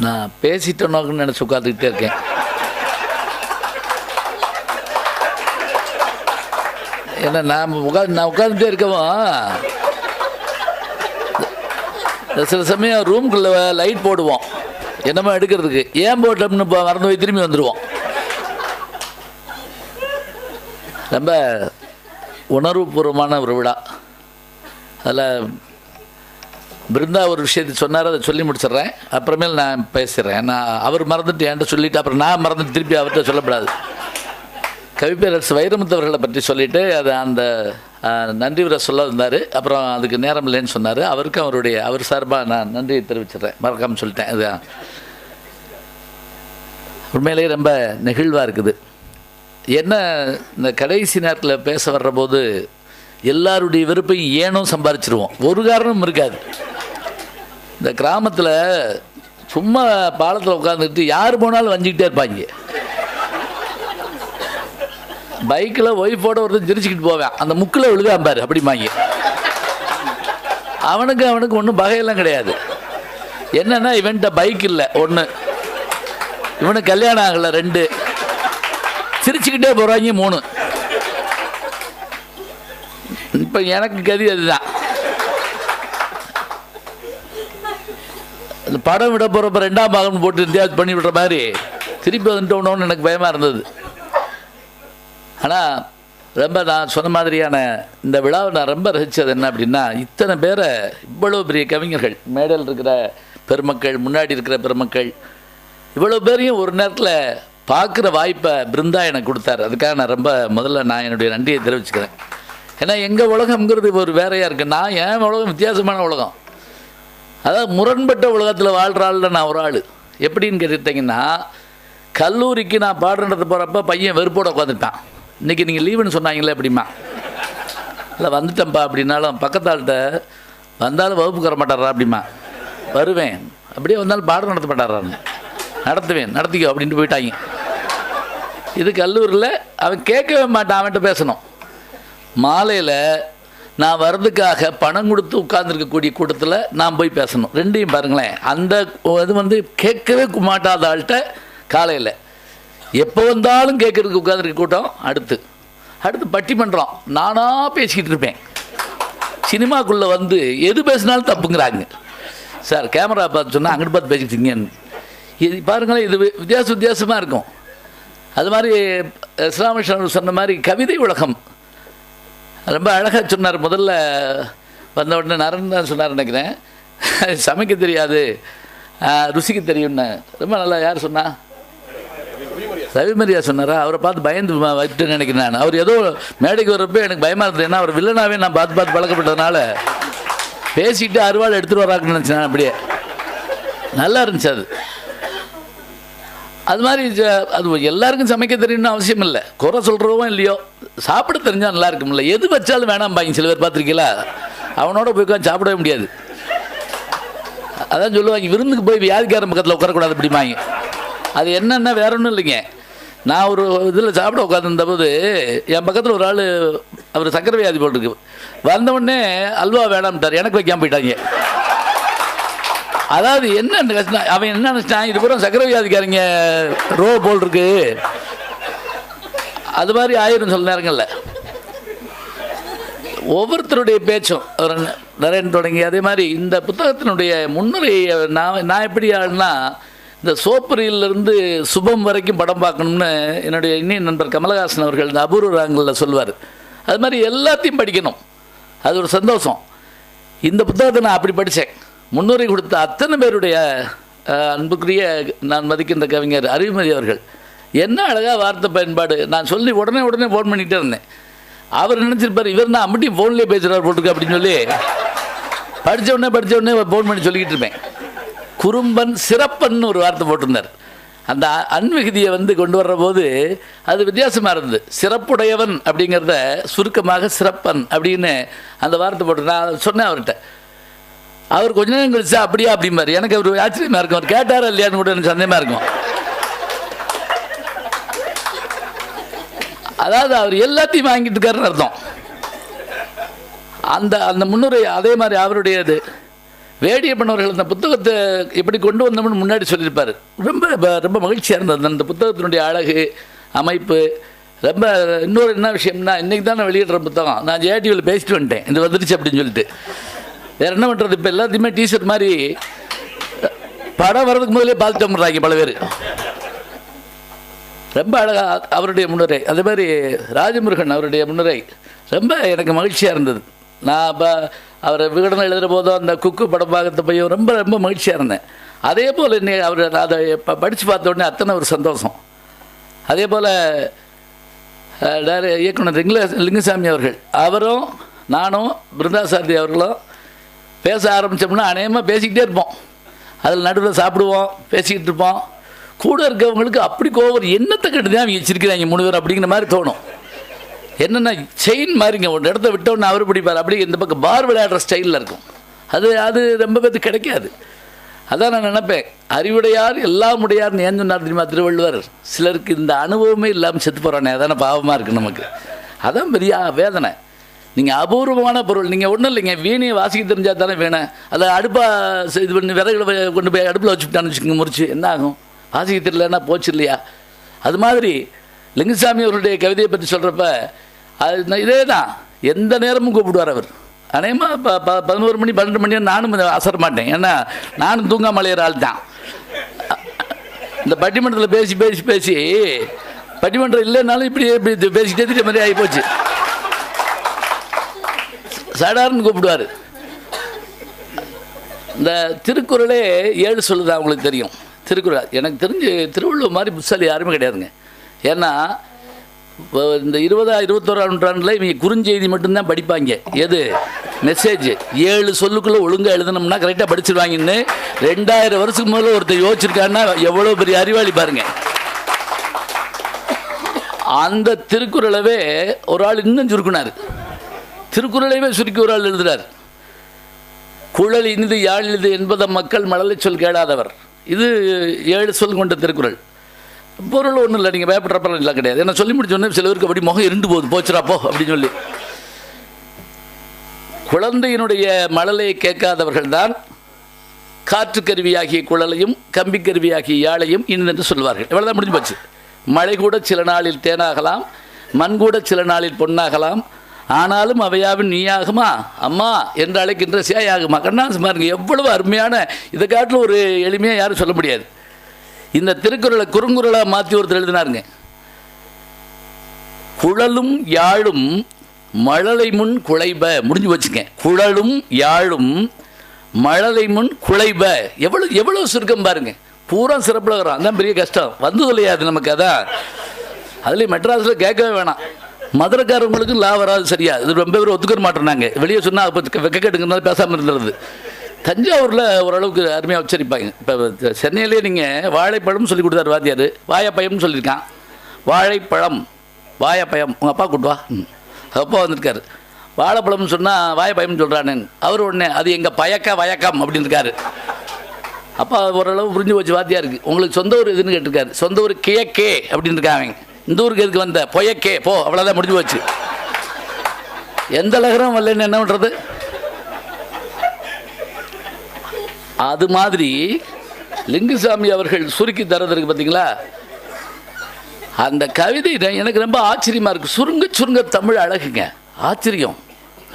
நான் பேசிட்டேனோக்குன்னு நினச்சி உட்காந்துக்கிட்டே இருக்கேன். ஏன்னா நான் உட்காந்துட்டே இருக்கவும் சில சமயம் ரூம்குள்ளே லைட் போடுவோம், என்னமோ எடுக்கிறதுக்கு. ஏன் போட்டோம்னு மறந்து போய் திரும்பி வந்துடுவோம். ரொம்ப உணர்வுபூர்வமான ஒரு விழா. அதில் பிருந்தா ஒரு விஷயத்தை சொன்னார், அதை சொல்லி முடிச்சிடுறேன், அப்புறமேல் நான் பேசுகிறேன். நான் அவர் மறந்துட்டு என்கிட்ட சொல்லிவிட்டு அப்புறம் நான் மறந்துட்டு திருப்பி அவர்கிட்ட சொல்லப்படாது. கவிப்பேரரசு வைரமுத்து அவர்களை பற்றி சொல்லிவிட்டு அதை அந்த நன்றி உரை சொல்ல இருந்தார். அப்புறம் அதுக்கு நேரம் இல்லைன்னு சொன்னார். அவருக்கும் அவர் சார்பாக நான் நன்றியை தெரிவிச்சிடுறேன், மறக்காமல் சொல்லிட்டேன். இது உண்மையிலேயே ரொம்ப நெகிழ்வாக இருக்குது. என்ன இந்த கடைசி நேரத்தில் பேச வர்ற போது எல்லாருடைய விருப்பையும் ஏனும் சம்பாரிச்சிருவோம், ஒரு காரணமும் இருக்காது. இந்த கிராமத்தில் சும்மா பாலத்தில் உட்காந்துக்கிட்டு யார் போனாலும் வஞ்சிக்கிட்டே இருப்பாங்க. பைக்கில் ஒய்ஃபோட ஒருத்தர் சிரிச்சுக்கிட்டு போவேன், அந்த முக்கில் விழுகாம்பார் அப்படிமாங்க. அவனுக்கு ஒன்றும் பகையெல்லாம் கிடையாது. என்னென்னா இவன்கிட்ட பைக் இல்லை ஒன்று, இவனுக்கு கல்யாணம் ஆகலை 2, சிரிச்சுக்கிட்டே போகிறாங்க 3. இப்போ எனக்கு கதி அதுதான். அந்த படம் விட போகிறப்ப 2ஆம் பாகம் போட்டு வித்தியாசம் பண்ணி விடுற மாதிரி திருப்பி வந்துட்டோன்னு எனக்கு பயமாக இருந்தது. ஆனால் ரொம்ப நான் சொன்ன மாதிரியான இந்த விழாவை நான் ரொம்ப ரசித்தது என்ன அப்படின்னா, இத்தனை பேரை, இவ்வளோ பெரிய கவிஞர்கள், மேடையில் இருக்கிற பெருமக்கள், முன்னாடி இருக்கிற பெருமக்கள், இவ்வளோ பேரையும் ஒரு நேரத்தில் பார்க்குற வாய்ப்பை பிருந்தா எனக்கு கொடுத்தாரு. அதுக்காக நான் ரொம்ப முதல்ல நான் என்னுடைய நன்றியை தெரிவிச்சுக்கிறேன். ஏன்னா எங்கள் உலகம்ங்கிறது ஒரு வேறையாக இருக்குது. நான் என் உலகம் வித்தியாசமான உலகம், அதாவது முரண்பட்ட உலகத்தில் வாழ்கிறாள் நான் ஒரு ஆள். எப்படின்னு கேட்டுட்டிங்கன்னா, கல்லூரிக்கு நான் பாடுறது போகிறப்ப பையன் வெறுப்போடு உட்காந்துட்டான். இன்றைக்கி நீங்கள் லீவுன்னு சொன்னாங்களே அப்படிமா, இல்லை வந்துட்டேன்ப்பா அப்படின்னாலும் பக்கத்தாள்கிட்ட வந்தாலும் வகுப்புக்கு வர மாட்டாரா அப்படிமா, வருவேன். அப்படியே வந்தாலும் பாடம் நடத்த மாட்டாரான்னு, நடத்துவேன், நடத்திக்கோ அப்படின்ட்டு போயிட்டாங்க. இது கல்லூரியில் அவன் கேட்கவே மாட்டான், அவன்கிட்ட பேசணும். மாலையில் நான் வர்றதுக்காக பணம் கொடுத்து உட்கார்ந்துருக்கக்கூடிய கூட்டத்தில் நான் போய் பேசணும். 2ஐயும் பாருங்களேன். அந்த இது கேட்கவே மாட்டாத ஆள்கிட்ட காலையில் எப்போ வந்தாலும் கேட்குறதுக்கு உட்காந்துருக்க கூட்டம். அடுத்து பட்டிமன்றம் நானாக பேசிக்கிட்டு இருப்பேன். சினிமாக்குள்ளே வந்து எது பேசினாலும் தப்புங்கிறாங்க. சார் கேமரா பார்த்து சொன்னால் அங்கிட்டு பார்த்து பேசிக்கிட்டீங்கன்னு. இது பாருங்களேன், இது வித்தியாசமாக இருக்கும். அது மாதிரி இஸ்லாமிஷன் சொன்ன மாதிரி கவிதை உலகம் ரொம்ப அழகாக சொன்னார். முதல்ல வந்த உடனே நரன் தான் சொன்னார் நினைக்கிறேன், சமைக்க தெரியாது ருசிக்கு தெரியும்னு. ரொம்ப நல்லா யார் சொன்னா? ரவிமரியா சொன்னாரா? அவரை பார்த்து பயந்து வச்சுட்டு நினைக்கிறேன் நான். அவர் ஏதோ மேடைக்கு வர்றப்போ எனக்கு பயமாக இருந்தது. ஏன்னா அவர் வில்லனாவே நான் பார்த்து பழக்கப்பட்டதுனால பேசிட்டு அறுவாள் எடுத்துகிட்டு வராங்கன்னு நினச்சேன். அப்படியே நல்லா இருந்துச்சு. அது மாதிரி அது எல்லாருக்கும் சமைக்க தெரியும்னு அவசியம் இல்லை. குறை சொல்கிறவும் இல்லையோ, சாப்பிட தெரிஞ்சால் நல்லா இருக்கும்ல. எது வச்சாலும் வேணாம் பாங்க. சில பேர் பார்த்துருக்கீங்களா, அவனோட போய் உட்காந்து சாப்பிடவே முடியாது. அதான் சொல்லுவாங்க, விருந்துக்கு போய் வியாதிக்காரன் பக்கத்தில் உட்காரக்கூடாது அப்படிமாங்க. அது என்னென்னா வேற ஒன்றும் இல்லைங்க. நான் ஒரு இதில் சாப்பிட உட்காந்துருந்த போது என் பக்கத்தில் ஒரு ஆள், அவர் சக்கரை வியாதி போட்டிருக்கு. வந்தவுடனே அல்வா வேணாம்ட்டார், எனக்கு வைக்காமல் போயிட்டாங்க. அதாவது என்ன கஷ்டம், அவன் என்ன நினச்சிட்டான், இது பூரா சக்கரை வியாதிக்காரங்க ரோ போல் இருக்கு, அது மாதிரி ஆயிரம் சில நேரங்களில். ஒவ்வொருத்தருடைய பேச்சும் நரேன் தொடங்கி அதே மாதிரி இந்த புத்தகத்தினுடைய முன்னுரையை நான் எப்படி ஆளுனா, இந்த சோப்பரியிலிருந்து சுபம் வரைக்கும் படம் பார்க்கணும்னு என்னுடைய இன்னும் நண்பர் கமலஹாசன் அவர்கள் இந்த அபூர்வ ராகங்களில் சொல்வார். அது மாதிரி எல்லாத்தையும் படிக்கணும், அது ஒரு சந்தோஷம். இந்த புத்தகத்தை நான் அப்படி படித்தேன். முன்னுரை கொடுத்த அத்தனை பேருடைய அன்புக்குரிய நான் மதிக்கின்ற கவிஞர் அறிவுமதி அவர்கள் என்ன அழகாக வார்த்தை பயன்பாடு. நான் சொல்லி உடனே ஃபோன் பண்ணிகிட்டே இருந்தேன். அவர் நினச்சிருப்பார், இவர் நான் அம்மிட்டி ஃபோன்லேயே பேசுகிறார் போட்டிருக்கு அப்படின்னு சொல்லி படித்த உடனே ஃபோன் பண்ணி சொல்லிக்கிட்டு இருப்பேன். குறும்பன் சிறப்பன் ஒரு வார்த்தை போட்டிருந்தார். அந்த அன்மிகுதியை கொண்டு வர்ற போது அது வித்தியாசமாக இருந்தது. சிறப்புடையவன் அப்படிங்கிறத சுருக்கமாக சிறப்பன் அப்படின்னு அந்த வார்த்தை போட்டு நான் சொன்னேன் அவர்கிட்ட. அவர் கொஞ்ச நேரம் கழிச்சா அப்படியா அப்படிம்பார். எனக்கு அவர் ஆச்சரியமாக இருக்கும். அவர் கேட்டாரா இல்லையான்னு கூட எனக்கு சந்தேகமாக இருக்கும். அதாவது அவர் எல்லாத்தையும் வாங்கிட்டு இருக்காருன்னு அர்த்தம். அந்த அந்த முன்னுரை அதே மாதிரி அவருடையது வேடியப்பன் அவர்கள் அந்த புத்தகத்தை எப்படி கொண்டு வந்தோம்னு முன்னாடி சொல்லியிருப்பார். ரொம்ப ரொம்ப மகிழ்ச்சியாக இருந்தது அந்த புத்தகத்தினுடைய அழகு, அமைப்பு. ரொம்ப இன்னொரு என்ன விஷயம்னா, இன்றைக்கி தான் நான் வெளியிடுற புத்தகம், நான் ஜேடிவியில் பேசிட்டு வந்துட்டேன் இது வந்துருச்சு அப்படின்னு சொல்லிட்டு. வேறு என்ன பண்ணுறது, இப்போ எல்லாத்தையுமே டீஷர்ட் மாதிரி படம் வர்றதுக்கு முதலே பார்த்துட்டு வந்துடுறாங்க பல பேர். ரொம்ப அழகாக அவருடைய முன்னுரை, அதே மாதிரி ராஜமுருகன் அவருடைய முன்னுரை ரொம்ப எனக்கு மகிழ்ச்சியாக இருந்தது. நான் இப்போ அவரை விகடனம் எழுதுகிற போதும் அந்த குக்கு படம் பார்க்கறது போய் ரொம்ப ரொம்ப மகிழ்ச்சியாக இருந்தேன். அதே போல் இன்னைக்கு அவர் அதை படித்து பார்த்த உடனே அத்தனை ஒரு சந்தோஷம். அதே போல் இயக்குனர் லிங்குசாமி அவர்கள், அவரும் நானும் பிருந்தாசாரதி அவர்களும் பேச ஆரம்பித்தோம்னா அநேகமாக பேசிக்கிட்டே இருப்போம். அதில் நடுவில் சாப்பிடுவோம், பேசிக்கிட்டு இருப்போம். கூட இருக்கவங்களுக்கு அப்படி கோவம், என்னத்தை கட்டு தான் அவங்க வச்சிருக்கிறாங்க 3 பேர் அப்படிங்கிற மாதிரி தோணும். என்னென்னா செயின் மாதிரிங்க, ஒரு இடத்த விட்டோன்னு அவர் பிடிப்பார், அப்படி இந்த பக்கம் பார் விளையாடுற ஸ்டைலில் இருக்கும். அது ரொம்ப பேருக்கு கிடைக்காது. அதான் நான் நினைப்பேன், அறிவுடையார் எல்லாம் உடையார்னு ஏன் சொன்னார் தெரியுமா திருவள்ளுவர்? சிலருக்கு இந்த அனுபவமே இல்லாமல் செத்து போகிறானே, அதான பாவமாக இருக்குது நமக்கு. அதான் பெரிய வேதனை. நீங்கள் அபூர்வமான பொருள், நீங்கள் ஒன்றும் இல்லைங்க, வீணையை வாசிக்க தெரிஞ்சால் தானே வீணை. அதை அடுப்பாக இது பண்ணி விறகுகளை கொண்டு போய் அடுப்பில் வச்சுக்கிட்டான்னு வச்சுக்கோங்க, முறிச்சு என்ன ஆகும்? வாசிக்க தெரியலன்னா போச்சு இல்லையா? அது மாதிரி லிங்குசாமி அவருடைய கவிதையை பற்றி சொல்கிறப்ப அது இதே தான், எந்த நேரமும் கூப்பிடுவார் அவர். அநேகமாக 11 மணி 12 மணி நானும் அசர மாட்டேன், ஏன்னா நானும் தூங்காம அலையிற ஆள் தான். இந்த பட்டிமன்றத்தில் பேசி பேசி பேசி பட்டிமன்றம் இல்லைன்னாலும் இப்படி பேசிக்கிட்டே திட்ட மாதிரி ஆகி போச்சு. சடார்னு கூப்பிடுவார். இந்த திருக்குறளே 7 சொல்லுது, அவங்களுக்கு தெரியும். திருக்குறள் எனக்கு தெரிஞ்சு திருவள்ளுவர் மாதிரி புத்தாலி யாருமே கிடையாதுங்க. ஏன்னா இந்த 20ஆம் 21ஆம் நூற்றாண்டில் இவங்க குறுஞ்செய்தி மட்டும்தான் படிப்பாங்க. எது மெசேஜ் 7 சொல்லுக்குள்ளே ஒழுங்காக எழுதணும்னா கரெக்டாக படிச்சிருவாங்கன்னு 2000 வருஷத்துக்கு முதல்ல ஒருத்தர் யோசிச்சிருக்காருன்னா எவ்வளோ பெரிய அறிவாளி பாருங்க. அந்த திருக்குறளவே ஒரு ஆள் இன்னும் சுருக்குனார். திருக்குறளைவே சுருக்கி ஒரு ஆள் எழுதுறார். குழல் இனிது யாழ் இது என்பதை மக்கள் மழலை சொல் கேளாதவர். இது 7 சொல் கொண்ட திருக்குறள். பொருள் ஒன்றும் இல்லை, நீங்கள் பயப்படுறப்பெல்லாம் இல்லை கிடையாது. ஏன்னா சொல்லி முடிச்சோடனே சில பேருக்கு அப்படி முகம் இருண்டு போகுது, போச்சுரா போ அப்படின்னு சொல்லி. குழந்தையினுடைய மழலையை கேட்காதவர்கள் தான் காற்று கருவியாகிய குழலையும் கம்பி கருவியாகிய யாழையும் இனிதென்று சொல்வார்கள். இவ்வளோதான் முடிஞ்சு போச்சு. மழை கூட சில நாளில் தேனாகலாம், மண் கூட சில நாளில் பொன்னாகலாம், ஆனாலும் அவையாவின் நீயாகுமா அம்மா என்று அழைக்கின்ற சேயாகுமா. கண்ணாசு பாருங்க, எவ்வளவு அருமையான, இதை காட்டில் ஒரு எளிமையாக யாரும் சொல்ல முடியாது. இந்த திருக்குறளை குறுங்குறளாக மாற்றி ஒருத்தர் எழுதினாருங்க. குழலும் யாழும் மழலை முன் குழைப. முடிஞ்சு வச்சுங்க, குழலும் யாழும் மழலை முன் குழைப. எவ்வளோ சுருக்கம் பாருங்க, பூரா சிறப்பில் வரும். அதான் பெரிய கஷ்டம், வந்து சொல்லையாது நமக்கு. அதான் அதுலேயும் மெட்ராஸில் கேட்கவே வேணாம், மதுரைக்காரவங்களுக்கு லா வராது சரியா. இது ரொம்ப பேர் ஒத்துக்க மாட்டேறாங்க, வெளியே சொன்னால் அப்போ வெக்கெட்டுங்கிறதுனால பேசாமல் இருந்துருது. தஞ்சாவூரில் ஓரளவுக்கு அருமையாக உச்சரிப்பாங்க. இப்போ சென்னையிலே நீங்கள் வாழைப்பழம் சொல்லி கொடுத்தாரு வாத்தியார், வாழைப்பழம்னு சொல்லியிருக்கான். வாழைப்பழம் வாழைப்பழம், உங்கள் அப்பா கூட்டுவா, அப்பா வந்திருக்காரு. வாழைப்பழம்னு சொன்னால் வாழைப்பழம்னு சொல்கிறானு அவர் உடனே அது எங்கள் வயக்கம் அப்படின்னு இருக்காரு. அப்பா ஓரளவு புரிஞ்சு வச்சு வாத்தியாருக்கு. உங்களுக்கு சொந்த ஊர் எதுன்னு கேட்டிருக்காரு. சொந்த ஊர் கிழக்கே அப்படின்னு இருக்காங்க. இந்த ஊருக்கு எதுக்கு வந்த? பொயக்கே போ, அவ்வளோதான் முடிஞ்சு போச்சு. எந்த லகரம் வரலன்னு என்ன பண்ணுறது? அது மாதிரி லிங்குசாமி அவர்கள் சுருக்கி தரதுக்கு பார்த்தீங்களா, அந்த கவிதை எனக்கு ரொம்ப ஆச்சரியமாக இருக்குது. சுருங்க தமிழ் அழகுங்க, ஆச்சரியம்.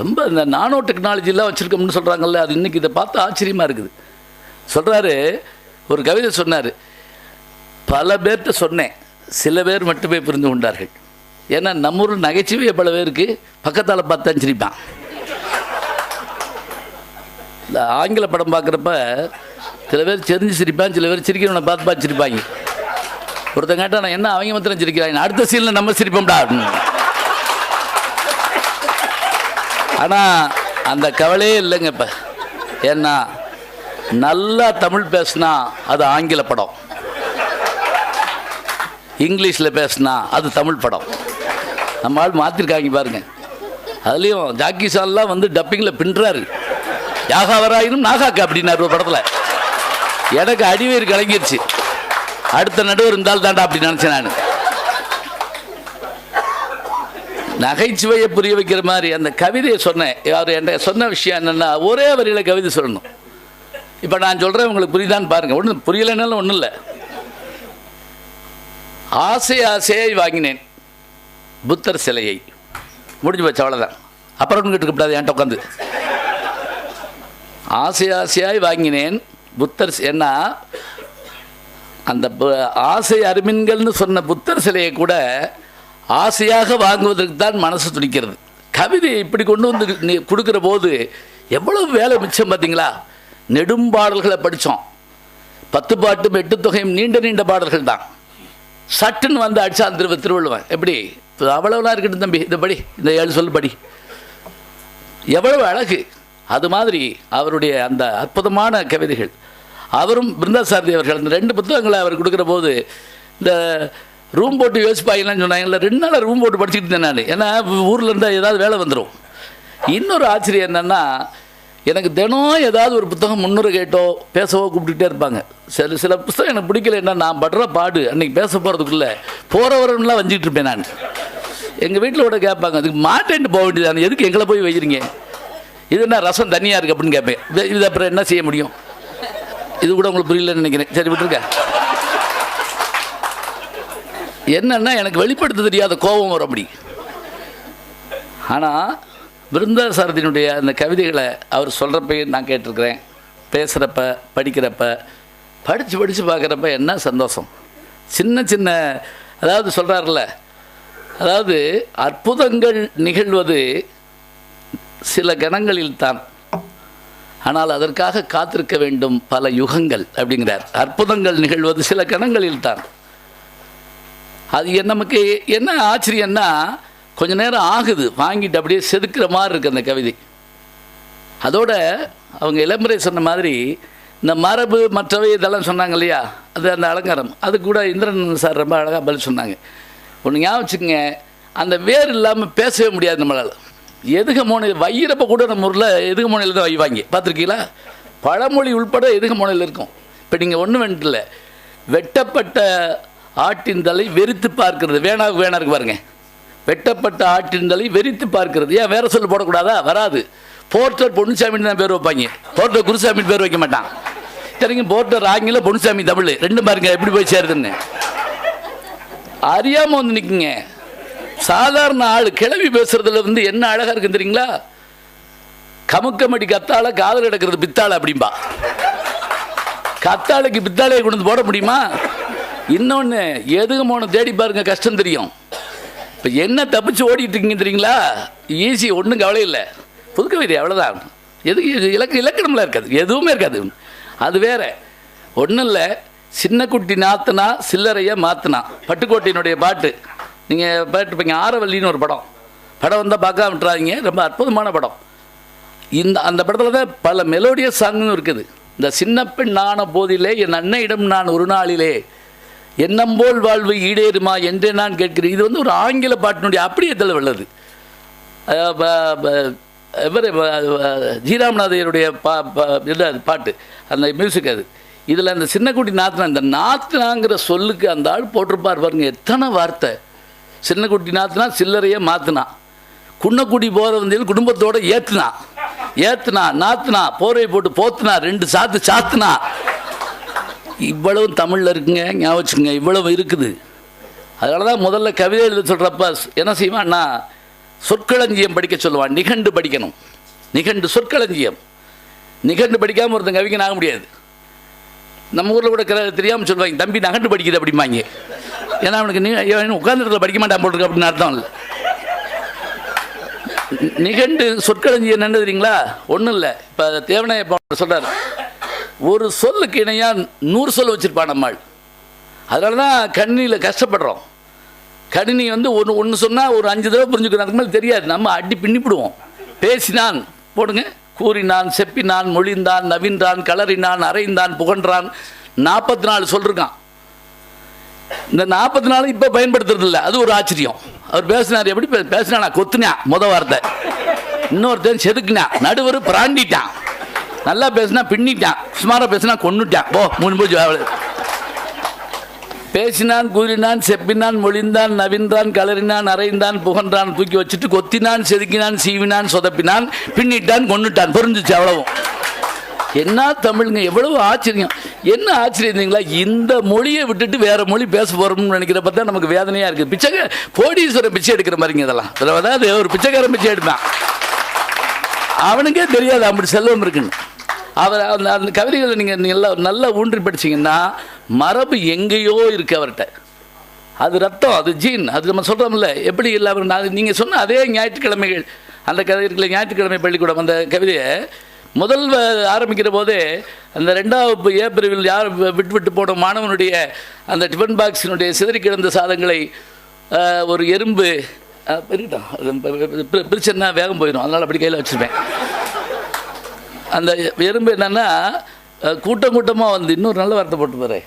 ரொம்ப இந்த நானோ டெக்னாலஜிலாம் வச்சுருக்கோம்னு சொல்கிறாங்கல்ல, அது இன்றைக்கி இதை பார்த்து ஆச்சரியமாக இருக்குது. சொல்கிறாரு, ஒரு கவிதை சொன்னார், பல பேர்கிட்ட சொன்னேன், சில பேர் மட்டுமே புரிந்து கொண்டார்கள். ஏன்னா நம்ம ஊர் நகைச்சுவையை பல பேருக்கு பக்கத்தால் பார்த்து சிரிப்பான். இந்த ஆங்கில படம் பார்க்குறப்ப சில பேர் தெரிஞ்சு சிரிப்பான், சில பேர் சிரிக்கிறவனை பார்த்து சிரிப்பாங்க. ஒருத்தன் கேட்டால் நான் என்ன அவங்க மாத்திரம் சிரிக்கிறாங்க, அடுத்த சீனில் நம்ம சிரிப்போம்டா. ஆனால் அந்த கவலையே இல்லைங்க இப்போ. ஏன்னா நல்லா தமிழ் பேசுனா அது ஆங்கில படம், இங்கிலீஷில் பேசுனா அது தமிழ் படம். நம்ம ஆள் மாற்றிருக்காங்க பாருங்க. அதுலேயும் ஜாக்கி சான்லாம் வந்து டப்பிங்கில் பின்னுறாரு. யாகாவராயினும் நாகாக்கா அப்படின்னாரு ஒரு படத்தில். எனக்கு அடிவேறு கலங்கிருச்சு. அடுத்த நடுவர் இருந்தால் தாண்டா அப்படி நினச்சேன் நான். நகைச்சுவையை புரிய வைக்கிற மாதிரி அந்த கவிதையை சொன்னேன். அவர் என்கிட்ட சொன்ன விஷயம் என்னென்னா, ஒரே வரியில் கவிதை சொல்லணும். இப்போ நான் சொல்கிறேன், உங்களுக்கு புரியுதான்னு பாருங்கள். ஒன்றும் புரியலைன்னாலும் ஒன்றும் இல்லை. ஆசையாய் வாங்கினேன் புத்தர் சிலையை, முடிஞ்சு போச்சு, அவ்வளோதான். அப்புறம் கேட்டுக்கப்படாது என்கிட்ட உட்காந்து. ஆசையாய் வாங்கினேன் புத்தர். ஏன்னா அந்த ஆசை அருமின்கள்னு சொன்ன புத்தர் சிலையை கூட ஆசையாக வாங்குவதற்கு தான் மனசு துடிக்கிறது. கவிதையை இப்படி கொண்டு வந்து கொடுக்குற போது எவ்வளவு வேலை மிச்சம் பார்த்தீங்களா? நெடும்பாடல்களை படித்தோம். 10 பாட்டும் 8 தொகையும் நீண்ட பாடல்கள் தான். சட்டுன்னு வந்து அடிச்சா திருவள்ளுவன் எப்படி அவ்வளவுலாம் இருக்கட்டும் தம்பி, இந்த படி, இந்த 7 சொல் படி, எவ்வளவு அழகு. அது மாதிரி அவருடைய அந்த அற்புதமான கவிதைகள். அவரும் பிருந்தாசாரதி அவர்கள் அந்த 2 புத்தகங்களை அவர் கொடுக்குற போது இந்த ரூம் போட்டு யோசிப்பாங்கன்னு சொன்னாங்கல்ல, 2 நாள் ரூம் போட்டு படிச்சுட்டு இருந்தேன் நான். ஏன்னா ஊரில் இருந்தால் ஏதாவது வேலை வந்துடும். இன்னொரு ஆச்சரியம் என்னென்னா, எனக்கு தினம் ஏதாவது ஒரு புத்தகம் முன்னுரை கேட்டோ பேசவோ கூப்பிட்டுட்டே இருப்பாங்க. சில புத்தகம் எனக்கு பிடிக்கலன்னா நான் படுற பாடு அன்றைக்கி பேச போகிறதுக்குள்ளே போகிறவரெல்லாம் வஞ்சிக்கிட்டு இருப்பேன் நான். எங்கள் வீட்டில் கூட கேட்பாங்க, அதுக்கு மாட்டேன்ட்டு போக வேண்டியது, எதுக்கு எங்களை போய் வைக்கிறீங்க, இது என்ன ரசம் தனியாக இருக்குது அப்படின்னு கேட்பேன். இது அப்புறம் என்ன செய்ய முடியும்? இது கூட உங்களுக்கு புரியலன்னு நினைக்கிறேன். சரி விட்டுருக்கேன். என்னன்னா எனக்கு வெளிப்படுத்த தெரியாத கோபம் வரும் அப்படி. ஆனால் பிருந்தாசாரதியினுடைய அந்த கவிதைகளை அவர் சொல்கிறப்ப நான் கேட்டிருக்கிறேன். பேசுகிறப்ப, படிக்கிறப்ப, படித்து பார்க்குறப்ப என்ன சந்தோஷம். சின்ன அதாவது சொல்கிறார்ல, அதாவது அற்புதங்கள் நிகழ்வது சில கணங்களில் தான், ஆனால் அதற்காக காத்திருக்க வேண்டும் பல யுகங்கள் அப்படிங்கிறார். அற்புதங்கள் நிகழ்வது சில கணங்களில் தான். அது நமக்கு என்ன ஆச்சரியன்னா, கொஞ்ச நேரம் ஆகுது வாங்கிட்டு அப்படியே செதுக்கிற மாதிரி இருக்குது அந்த கவிதை. அதோட அவங்க இளமுறை சொன்ன மாதிரி இந்த மரபு மற்றவை இதெல்லாம் சொன்னாங்க இல்லையா, அது அந்த அலங்காரம், அது கூட இந்திரன் சார் ரொம்ப அழகாக பதில் சொன்னாங்க. ஒன்று ஞாபகம் வச்சுக்கோங்க, அந்த வேர் இல்லாமல் பேசவே முடியாது நம்மளால். எதுக மோனையில் வையிறப்ப கூட நம்ம ஊரில் எதுக மோனையில் தான் வைவாங்க, பார்த்துருக்கீங்களா? பழமொழி உள்பட எதுக மோனையில் இருக்கும். இப்போ நீங்கள் ஒன்றும் வேண்டில்லை, வெட்டப்பட்ட ஆட்டின் தலை வெறித்து பார்க்கிறது, வேணாருக்கு பாருங்க. வெட்டப்பட்ட ஆட்டின் தலை வெறித்து பார்க்கிறது. ஏன் வேற சொல்லு போடக்கூடாதா? வராது. போர்ட்டர் பொன்னுசாமின்னு தான் பேர் வைப்பாங்க, போர்ட்டர் குருசாமின்னு பேர் வைக்க மாட்டான். சரிங்க, போர்ட்டர் ஆங்கில, பொன்னுசாமி தமிழ், 2 பாருங்க எப்படி போய் சேருதுன்னு. அறியாமல் வந்து நிற்குங்க. சாதாரண ஆள் கிளவி பேசுறதுல வந்து என்ன அழகா இருக்குன்னு தெரியுங்களா? கமுக்கமடி கத்தாழ காதல் எடுக்கிறது பித்தாளை அப்படின்பா. கத்தாழைக்கு பித்தாளையை கொண்டு வந்து போட முடியுமா? இன்னொன்று, எதுக்கு போன தேடி பாருங்க, கஷ்டம் தெரியும். இப்போ என்ன தப்பிச்சு ஓடிட்டு இருக்கீங்க தெரியுங்களா? ஈஸி, ஒன்றும் கவலை இல்லை. புது கவிதை அவ்வளோதான். எதுக்கு இலக்கணம்லாம் இருக்காது, எதுவுமே இருக்காது. அது வேற ஒன்றும் இல்லை. சின்ன குட்டி நாத்துனா சில்லறையை மாற்றினா, பட்டுக்கோட்டையினுடைய பாட்டு நீங்கள் பாட்டுப்பீங்க. ஆரவல்லின்னு ஒரு படம் வந்தால் பார்க்க விட்டுறாதீங்க, ரொம்ப அற்புதமான படம். அந்த படத்தில் தான் பல மெலோடியஸ் சாங்கும் இருக்குது. இந்த சின்ன பெண் ஆன போதிலே என் அன்னையிடம் நான் ஒரு நாளிலே எண்ணம்போல் வாழ்வு ஈடேறுமா என்றே நான் கேட்கிறேன். இது வந்து ஒரு ஆங்கில பாட்டினுடைய அப்படியே தலை உள்ளது. இவர் ஜீராமநாதையருடைய பாட்டு, அந்த மியூசிக் அது. இதில் அந்த சின்ன குட்டி நாத்தினா, இந்த நாத்தினாங்கிற சொல்லுக்கு அந்த ஆள் போட்டிருப்பார் பாருங்க, எத்தனை வார்த்தை. சின்ன குட்டி நாத்தினா சில்லறையே மாற்றினா, குன்னக்குடி போகிற வந்து குடும்பத்தோடு ஏற்றுனா நாத்துனா, போரை போட்டு போத்துனா, 2 சாத்து சாத்துனா. இவ்வளவு தமிழில் இருக்குங்க, ஞாபகம் வச்சுக்கோங்க, இவ்வளவு இருக்குது. அதனால தான் முதல்ல கவிதை எழுத சொல்கிறப்ப என்ன செய்வான்னா, சொற்களஞ்சியம் படிக்க சொல்லுவான். நிகண்டு படிக்கணும். நிகண்டு, சொற்களஞ்சியம். நிகண்டு படிக்காமல் ஒருத்தன் கவிஞன் ஆக முடியாது. நம்ம ஊரில் கூட தெரியாமல் சொல்லுவாங்க, தம்பி நகண்டு படிக்குது அப்படிம்பாங்க. ஏன்னா அவனுக்கு உட்கார்ந்துருக்க படிக்க மாட்டான் போட்டிருக்கு அப்படின்னு அர்த்தம் இல்லை. நிகண்டு சொற்களஞ்சியம் என்ன தெரியுங்களா? ஒன்றும் இல்லை. இப்போ தேவனைய சொல்கிறார், ஒரு சொல்லுக்கு இணையாக 100 சொல் வச்சுருப்பான் நம்மாள். அதனால தான் கணினியில் கஷ்டப்படுறோம். கணினி வந்து ஒன்று சொன்னால் ஒரு 5 தடவை புரிஞ்சுக்கணும், அதுக்கு மேலே தெரியாது. நம்ம அடி பின்னிப்பிடுவோம். பேசினான் போடுங்க, கூறினான், செப்பினான், மொழிந்தான், நவின்றான், கலறினான், அரைந்தான், புகன்றான், 44 சொல்லிருக்கான். இந்த 44 இப்போ பயன்படுத்துறது இல்லை. அது ஒரு ஆச்சரியம். அவர் பேசினார், எப்படி பேசினா? கொத்துனா வார்த்தை, இன்னொருத்தன் செதுக்குனா, நடுவர் பிராண்டிட்டான், நல்லா பேசினா பின்னிட்டான், சுமாராக பேசினா கொன்னுட்டான். 3 போச்சு. பேசினான், கூறினான், செப்பினான், மொழிந்தான், நவின்றான், கலறினான், அரைந்தான், புகன்றான், தூக்கி வச்சுட்டு கொத்தினான், செதுக்கினான், சீவினான், சொதப்பினான், பின்னிட்டான், கொன்னுட்டான். புரிஞ்சிச்சு அவ்வளவும். என்ன தமிழுங்க, எவ்வளவு ஆச்சரியம். என்ன ஆச்சரியம் இருந்தீங்களா, இந்த மொழியை விட்டுட்டு வேற மொழி பேச போறோம்னு நினைக்கிறப்ப தான் நமக்கு வேதனையா இருக்கு. பிச்சைக்க கோடீஸ்வரர் பிச்சை எடுக்கிற மாதிரிங்க இதெல்லாம். அதாவது ஒரு பிச்சைக்காரன் பிச்சை எடுப்பான், அவனுக்கே தெரியாது அப்படி செல்வம் இருக்குன்னு. அவர் அந்த கவிதைகளை நீங்கள் நல்லா ஊன்றி படிச்சிங்கன்னா மரபு எங்கேயோ இருக்கு அவர்கிட்ட. அது ரத்தம், அது ஜீன், அது நம்ம சொல்கிறோம்ல. எப்படி இல்லை அவர் நீங்கள் சொன்ன அதே ஞாயிற்றுக்கிழமைகள் அந்த கவிதைகளை ஞாயிற்றுக்கிழமை பள்ளிக்கூடம் அந்த கவிதையை முதல் ஆரம்பிக்கிற போதே அந்த 2வது ஏப்ரலில் யார் விட்டு போன மாணவனுடைய அந்த டிஃபன் பாக்ஸினுடைய சிதறி கிடந்த சாதங்களை ஒரு எறும்பு பிரிச்சன்னா வேகம் போயிடும், அதனால் அப்படி கையில் வச்சுருப்பேன். அந்த எறும்பு என்னன்னா கூட்டம் கூட்டமாக வந்து இன்னொரு நல்ல வார்த்தை போட்டு போகிறேன்,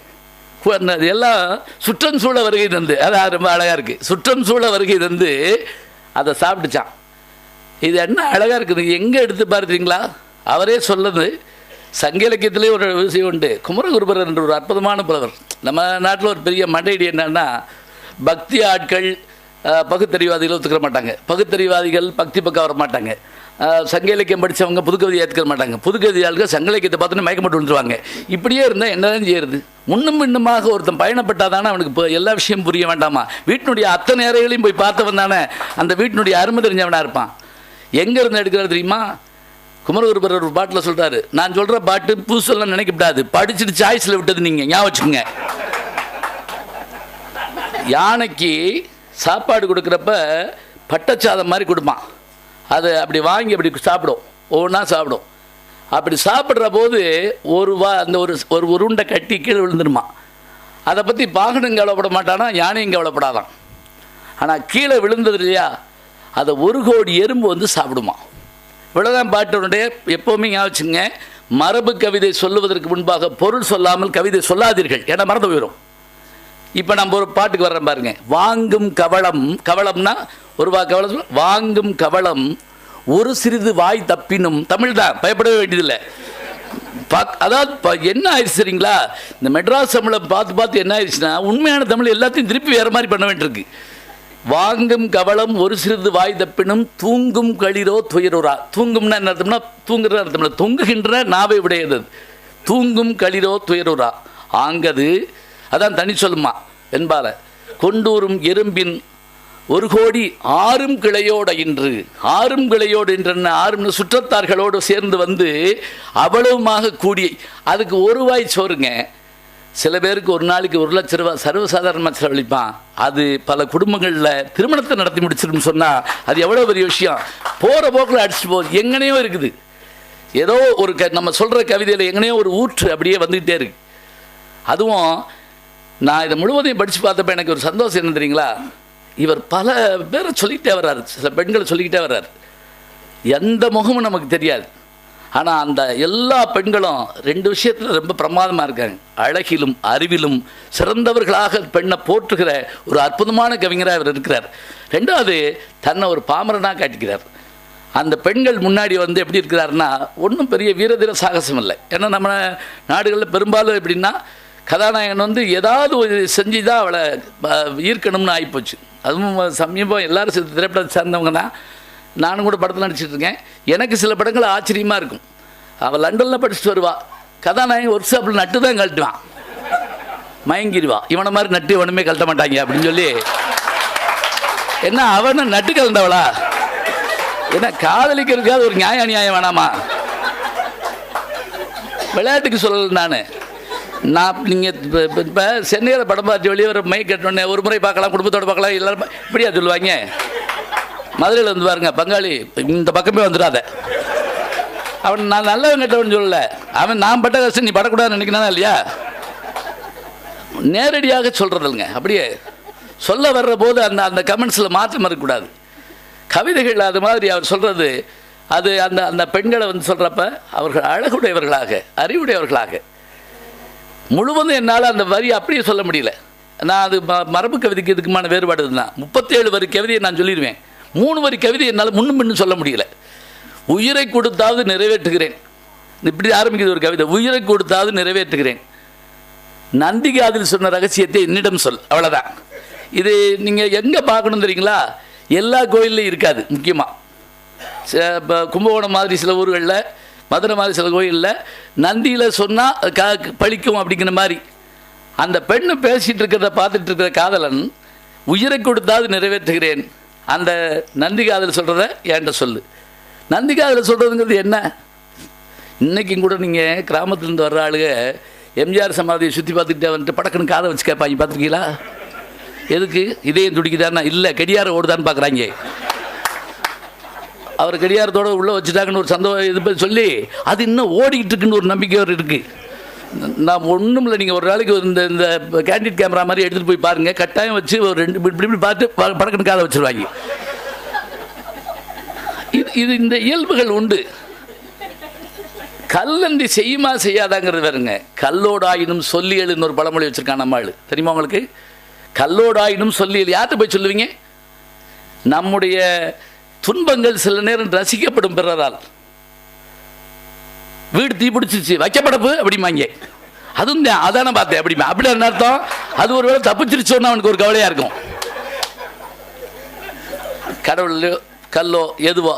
அது எல்லாம் சுற்றம் சூழ வருகை தந்து, அது ரொம்ப அழகாக இருக்குது. சுற்றம் சூழ வருகை தந்து அதை சாப்பிட்டுச்சான். இது என்ன அழகாக இருக்குது, எங்கே எடுத்து பார்த்தீங்களா? அவரே சொல்லுது. சங்க இலக்கியத்திலே ஒரு விஷயம் உண்டு. குமரகுருபரர் என்ற ஒரு அற்புதமான புலவர். நம்ம நாட்டில் ஒரு பெரிய மண்டைடி என்னன்னா, பக்தி ஆட்கள் பகுத்தறிவாதிகள் ஒத்துக்கிற மாட்டாங்க, பகுத்தறிவாதிகள் பக்தி பக்கம் வர மாட்டாங்க, சங்க இலக்கியம் படித்தவங்க புதுக்கவிதை ஏற்றுக்க மாட்டாங்க, புதுக்கவிதையாளர்கள் சங்க இலக்கியத்தை பார்த்தோன்னே மயக்கம் போட்டு வந்துருவாங்க. இப்படியே இருந்தால் என்னதான் செய்யறது? முன்னும் பின்னுமாக ஒருத்தன் பயணப்பட்டால் தானே அவனுக்கு இப்போ எல்லா விஷயம் புரிய வேண்டாமா? வீட்டினுடைய அத்தனை அறைகளையும் போய் பார்த்தவன் தானே அந்த வீட்டினுடைய அருமை தெரிஞ்சவனாக இருப்பான். எங்கே இருந்து எடுக்கிறது தெரியுமா? குமரகுருபரர் ஒரு பாட்டில் சொல்கிறாரு, நான் சொல்கிற பாட்டு புதுசெல்லாம் நினைக்கப்படாது, படிச்சுட்டு சாய்ஸில் விட்டது நீங்கள் ஞாபகம் வச்சுக்கோங்க. யானைக்கு சாப்பாடு கொடுக்குறப்ப பட்டச்சாதம் மாதிரி கொடுப்பான், அதை அப்படி வாங்கி அப்படி சாப்பிடும், ஒவ்வொன்றா சாப்பிடும். அப்படி சாப்பிட்ற போது அந்த ஒரு உருண்டை கட்டி கீழே விழுந்துருமா. அதை பற்றி பாகனும் கவலைப்பட மாட்டானா, யானையும் கவலைப்படாதான். ஆனால் கீழே விழுந்தது இல்லையா, அதை 1 கோடி எறும்பு வந்து சாப்பிடுமா. இவ்வளோதான் பாட்டினுடைய. எப்போவுமே ஞாபகிச்சுங்க, மரபு கவிதை சொல்லுவதற்கு முன்பாக பொருள் சொல்லாமல் கவிதை சொல்லாதீர்கள், ஏன்னா மறந்து போயிடும். இப்போ நம்ம ஒரு பாட்டுக்கு வர்றோம் பாருங்க. வாங்கும் கவளம், கவளம்னா ஒரு கவளம், வாங்கும் கவளம் ஒரு சிறிது வாய் தப்பினும், தமிழ் தான், பயப்படவே வேண்டியதில்லை. அதாவது என்ன ஆயிடுச்சு சரிங்களா, இந்த மெட்ராஸ் தமிழை பார்த்து என்ன ஆயிடுச்சுன்னா, உண்மையான தமிழ் எல்லாத்தையும் திருப்பி வேறு மாதிரி பண்ண வேண்டியிருக்கு. வாங்கும் கவளம் ஒரு சிறிது வாய் தப்பினும் தூங்கும் களிரோ துயரோரா. தூங்கும்னா என்ன அர்த்தம்னா, தூங்குற அர்த்தம்ல, தொங்குகின்ற நாவை உடையது. தூங்கும் களிரோ துயரோரா ஆங்கது, அதான் தனி சொல்லுமா என்பார. கொண்டூரும் எறும்பின் 1 கோடி ஆறும் கிளையோட இன்று, ஆறும் கிளையோடு என்று ஆறும் சுற்றத்தார்களோடு சேர்ந்து வந்து அவ்வளவுமாக கூடி, அதுக்கு 1 வாய் சோறுங்க. சில பேருக்கு ஒரு நாளைக்கு 1 லட்ச ரூபா சர்வசாதாரணமாக செலவழிப்பான். அது பல குடும்பங்களில் திருமணத்தை நடத்தி முடிச்சிருன்னு சொன்னால் அது எவ்வளோ பெரிய விஷயம். போகிற போக்கில் அடிச்சுட்டு போகுது, எங்கனையோ இருக்குது. ஏதோ ஒரு நம்ம சொல்கிற கவிதையில் எங்கனையோ ஒரு ஊற்று அப்படியே வந்துக்கிட்டே இருக்கு. அதுவும் நான் இதை முழுவதையும் படித்து பார்த்தப்ப எனக்கு ஒரு சந்தோஷம் என்ன தெரியுங்களா, இவர் பல பேரை சொல்லிக்கிட்டே வர்றாரு, சில பெண்களை சொல்லிக்கிட்டே வர்றாரு. எந்த முகமும் நமக்கு தெரியாது, ஆனால் அந்த எல்லா பெண்களும் 2 விஷயத்தில் ரொம்ப பிரமாதமாக இருக்காங்க. அழகிலும் அறிவிலும் சிறந்தவர்களாக பெண்ணை போற்றுகிற ஒரு அற்புதமான கவிஞராக இவர் இருக்கிறார். 2வது, தன்னை ஒரு பாமரனாக காட்டிக்கிறார். அந்த பெண்கள் முன்னாடி வந்து எப்படி இருக்கிறாருன்னா, ஒன்றும் பெரிய வீரதீர சாகசம் இல்லை. ஏன்னா நம்ம நாடுகளில் பெரும்பாலும் எப்படின்னா, கதாநாயகன் வந்து ஏதாவது ஒரு செஞ்சு தான் அவளை ஈர்க்கணும்னு ஆகிப்போச்சு. அதுவும் சமீபம் எல்லோரும் திரைப்படத்தை சேர்ந்தவங்க தான். நானும் கூட படத்தில் நடிச்சிட்ருக்கேன். எனக்கு சில படங்கள் ஆச்சரியமாக இருக்கும். அவள் லண்டனில் படிச்சுட்டு வருவாள், கதாநாயகன் ஒர்க் ஷாப்பில் நட்டு தான் கழட்டுவான், மயங்கிடுவா. இவனை மாதிரி நட்டு இவனுமே கழட்ட மாட்டாங்க அப்படின்னு சொல்லி. என்ன அவனை நட்டு கலந்தவளா? ஏன்னா காதலிக்கிறதுக்காக ஒரு நியாயம் வேணாமா? விளையாட்டுக்கு சொல்லலை நான் நீங்கள் இப்போ சென்னையில் படம் பார்த்து வெளியே ஒரு மைக் கட்டணே, ஒரு முறை பார்க்கலாம், குடும்பத்தோடு பார்க்கலாம், எல்லோரும் இப்படியா சொல்லுவாங்க. மதுரையில் வந்து பாருங்க, பங்காளி இந்த பக்கமே வந்துடாத. அவன் நான் நல்லவன் கெட்டவன் சொல்லலை, அவன் நான் பட்ட கஷ்டம் நீ படக்கூடாதுன்னு நினைக்கிறானா இல்லையா? நேரடியாக சொல்கிறது இல்லைங்க, அப்படியே சொல்ல வர்ற போது அந்த அந்த கமெண்ட்ஸில் மாற்றம் இருக்கக்கூடாது. கவிதைகள் அது மாதிரி அவர் சொல்கிறது, அது அந்த அந்த பெண்களை வந்து சொல்கிறப்ப அவர்கள் அழகுடையவர்களாக, அறிவுடையவர்களாக. முழுவதும் என்னால் அந்த வரி அப்படியே சொல்ல முடியல. நான் அது மரபு கவிதைக்கு இதுக்குமான வேறுபாடு தான். 37 வரி கவிதையை நான் சொல்லிடுவேன். 3 வரி கவிதை என்னால் முன்னும் பின்னும் சொல்ல முடியல. உயிரை கொடுத்தாவது நிறைவேற்றுகிறேன், இப்படி ஆரம்பிக்குது ஒரு கவிதை. உயிரை கொடுத்தாவது நிறைவேற்றுகிறேன், நந்திகாதில் சொன்ன ரகசியத்தை என்னிடம் சொல், அவ்வளோதான். இது நீங்கள் எங்கே பார்க்கணும் தெரியுங்களா? எல்லா கோயில்லையும் இருக்காது. முக்கியமாக கும்பகோணம் மாதிரி சில ஊர்களில் மதுரை மாதிரி சில கோயிலில் நந்தியில் சொன்னால் பழிக்கும் அப்படிங்கிற மாதிரி அந்த பெண்ணு பேசிகிட்டு இருக்கிறத பார்த்துட்டு இருக்கிற காதலன் உயிரை கொடுத்தாவது நிறைவேற்றுகிறேன், அந்த நந்தி காதல் சொல்கிறத என்கிட்ட சொல்லு. நந்தி காதல் சொல்கிறதுங்கிறது என்ன? இன்றைக்கும் கூட நீங்கள் கிராமத்துலேருந்து வர்ற ஆளுங்க எம்ஜிஆர் சமாதியை சுற்றி பார்த்துக்கிட்டே வந்துட்டு படக்குன்னு காதை வச்சு கேட்பாங்க, பார்த்துருக்கீங்களா? எதுக்கு? இதயம் துடிக்குதான்னா? இல்லை, கடியாரம் ஓடுதான்னு பார்க்குறாங்க. அவர் கடியாரத்தோடு உள்ளே வச்சுட்டாங்கன்னு ஒரு சந்தோஷம் இது சொல்லி அது இன்னும் ஓடிக்கிட்டு இருக்குன்னு ஒரு நம்பிக்கை அவர் இருக்குது. நான் ஒன்றும் இல்லை, நீங்கள் ஒரு நாளைக்கு இந்த கேண்டிட் கேமரா மாதிரி எடுத்துகிட்டு போய் பாருங்கள், கட்டாயம் வச்சு ஒரு 2 இப்படி பார்த்து படக்குன்னு காதை வச்சுருவாங்க. இது இந்த இயல்புகள் உண்டு. கல்லந்தி செய்யுமா செய்யாதாங்கிறது வேறுங்க. கல்லோடாயினும் சொல்லியல்னு ஒரு பழமொழி வச்சுருக்கான் நம்ம ஆள், தெரியுமா உங்களுக்கு? கல்லோடாயினும் சொல்லியல் யார்கிட்ட போய் சொல்லுவீங்க? நம்முடைய துன்பங்கள் சில நேரம் ரசிக்கப்படும் பிறரால். வீடு தீ பிடிச்சிச்சு, வைக்கப்படப்பு அப்படிமாங்க, அதுவும் அதான பார்த்தேன் அப்படிமா. அப்படி என்ன அர்த்தம்? அது ஒரு வேளை தப்பிச்சிருச்சோன்னா அவனுக்கு ஒரு கவலையாக இருக்கும். கடவுளோ கல்லோ எதுவோ